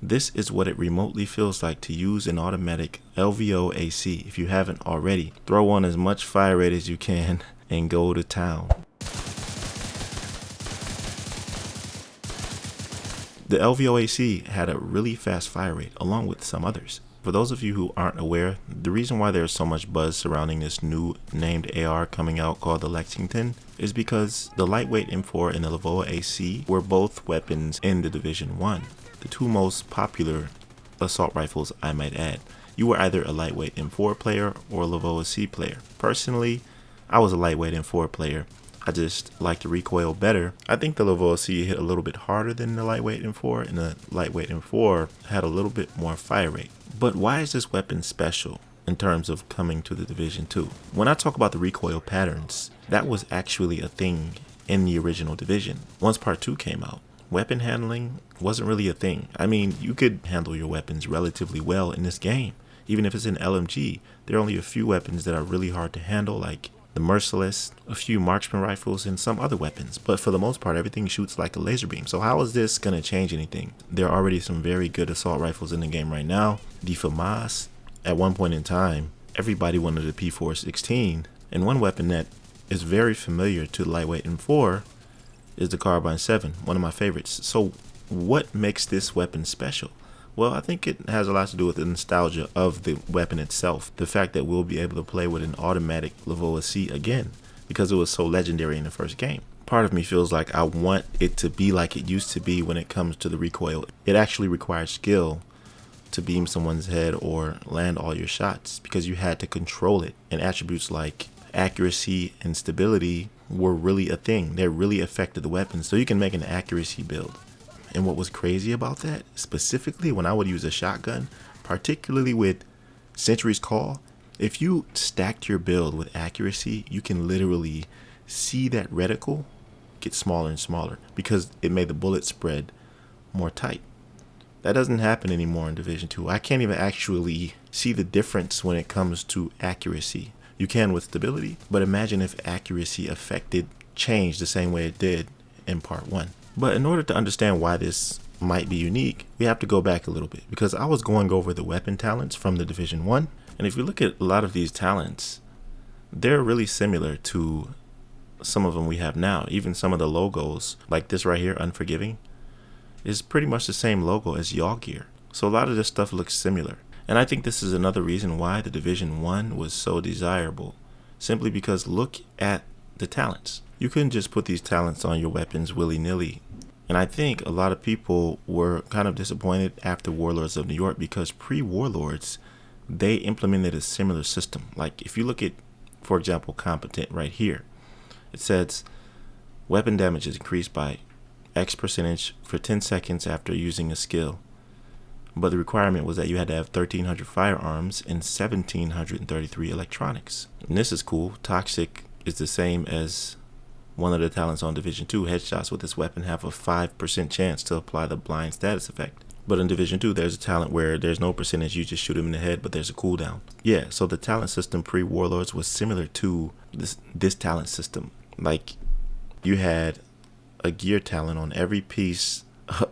This is what it remotely feels like to use an automatic LVOA-C. If you haven't already, throw on as much fire rate as you can and go to town. The LVOA-C had a really fast fire rate along with some others. For those of you who aren't aware, the reason why there's so much buzz surrounding this new named AR coming out called the Lexington is because the lightweight M4 and the LVOA-C were both weapons in the Division 1, the two most popular assault rifles, I might add. You were either a lightweight M4 player or a LVOA-C player. Personally, I was a lightweight M4 player. I just like the recoil better. I think the LVOA-C hit a little bit harder than the lightweight M4, and the lightweight M4 had a little bit more fire rate. But why is this weapon special in terms of coming to the Division 2? When I talk about the recoil patterns, that was actually a thing in the original Division. Once Part 2 came out, weapon handling wasn't really a thing. I mean, you could handle your weapons relatively well in this game. Even if it's an LMG, there are only a few weapons that are really hard to handle, like the Merciless, a few marksman rifles, and some other weapons. But for the most part, everything shoots like a laser beam. So how is this going to change anything? There are already some very good assault rifles in the game right now. The FAMAS, at one point in time, everybody wanted a P416. And one weapon that is very familiar to the lightweight M4 is the Carbine 7, one of my favorites. So what makes this weapon special? Well, I think it has a lot to do with the nostalgia of the weapon itself. The fact that we'll be able to play with an automatic LVOA-C again because it was so legendary in the first game. Part of me feels like I want it to be like it used to be when it comes to the recoil. It actually required skill to beam someone's head or land all your shots because you had to control it. And attributes like accuracy and stability were really a thing. They really affected the weapon. So you can make an accuracy build. And what was crazy about that, specifically when I would use a shotgun, particularly with Century's Call, if you stacked your build with accuracy, you can literally see that reticle get smaller and smaller because it made the bullet spread more tight. That doesn't happen anymore in Division 2. I can't even actually see the difference when it comes to accuracy. You can with stability, but imagine if accuracy changed the same way it did in Part 1. But in order to understand why this might be unique, we have to go back a little bit because I was going over the weapon talents from the Division 1. And if you look at a lot of these talents, they're really similar to some of them we have now. Even some of the logos, like this right here, Unforgiving, is pretty much the same logo as Yaw Gear. So a lot of this stuff looks similar. And I think this is another reason why the Division 1 was so desirable. Simply because look at the talents. You couldn't just put these talents on your weapons willy-nilly. And I think a lot of people were kind of disappointed after Warlords of New York because pre-Warlords, they implemented a similar system. Like if you look at, for example, Competent right here, it says weapon damage is increased by X percentage for 10 seconds after using a skill. But the requirement was that you had to have 1,300 firearms and 1,733 electronics. And this is cool. Toxic is the same as one of the talents on Division 2. Headshots with this weapon have a 5% chance to apply the blind status effect. But in Division 2, there's a talent where there's no percentage, you just shoot him in the head, but there's a cooldown. Yeah, so the talent system pre-Warlords was similar to this talent system. Like, you had a gear talent on every piece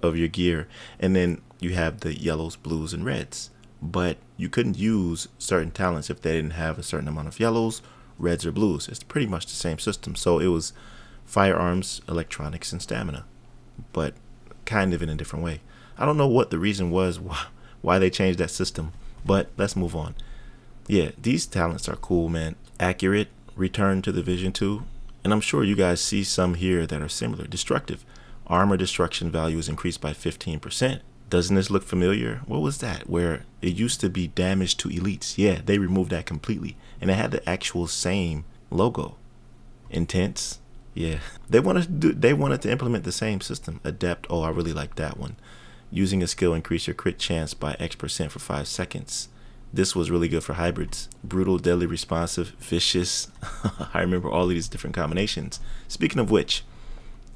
of your gear, and then you have the yellows, blues, and reds. But you couldn't use certain talents if they didn't have a certain amount of yellows, reds, or blues. It's pretty much the same system. So it was firearms, electronics, and stamina, but kind of in a different way. I don't know what the reason was why they changed that system, but let's move on. Yeah, these talents are cool, man. Accurate, return to Division 2, and I'm sure you guys see some here that are similar. Destructive, armor destruction value is increased by 15%. Doesn't this look familiar? What was that? Where it used to be damage to elites. Yeah, they removed that completely, and it had the actual same logo. Intense. Yeah, they wanted to implement the same system. Adapt. Oh, I really like that one. Using a skill increase your crit chance by X% for 5 seconds. This was really good for hybrids. Brutal, deadly, responsive, vicious. I remember all of these different combinations. Speaking of which,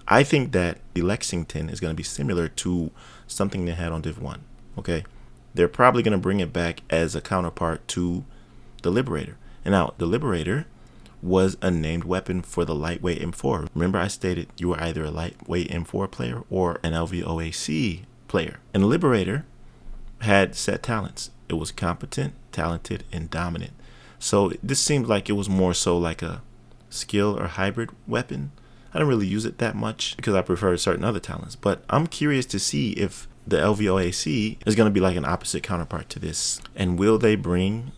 I think that the Lexington is going to be similar to something they had on Div 1. Okay, they're probably going to bring it back as a counterpart to the Liberator. And now the Liberator was a named weapon for the lightweight M4. Remember I stated you were either a lightweight M4 player or an LVOA-C player. And Liberator had set talents. It was competent, talented, and dominant. So this seemed like it was more so like a skill or hybrid weapon. I don't really use it that much because I prefer certain other talents, but I'm curious to see if the LVOA-C is going to be like an opposite counterpart to this. And will they bring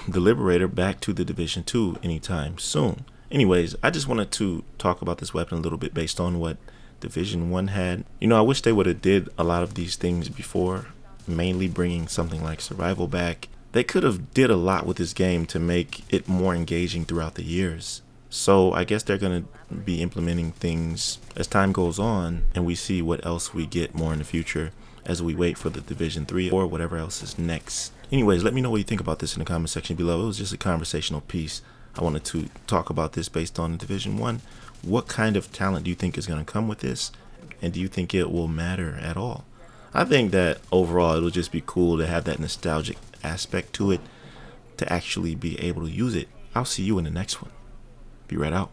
the Liberator back to the Division 2 anytime soon? Anyways, I just wanted to talk about this weapon a little bit based on what Division 1 had. I wish they would have did a lot of these things before, mainly bringing something like survival back. They could have did a lot with this game to make it more engaging throughout the years. So I guess they're going to be implementing things as time goes on and we see what else we get more in the future as we wait for the Division 3 or whatever else is next. Anyways, let me know what you think about this in the comment section below. It was just a conversational piece. I wanted to talk about this based on Division 1. What kind of talent do you think is going to come with this? And do you think it will matter at all? I think that overall it'll just be cool to have that nostalgic aspect to it, to actually be able to use it. I'll see you in the next one. Be right out.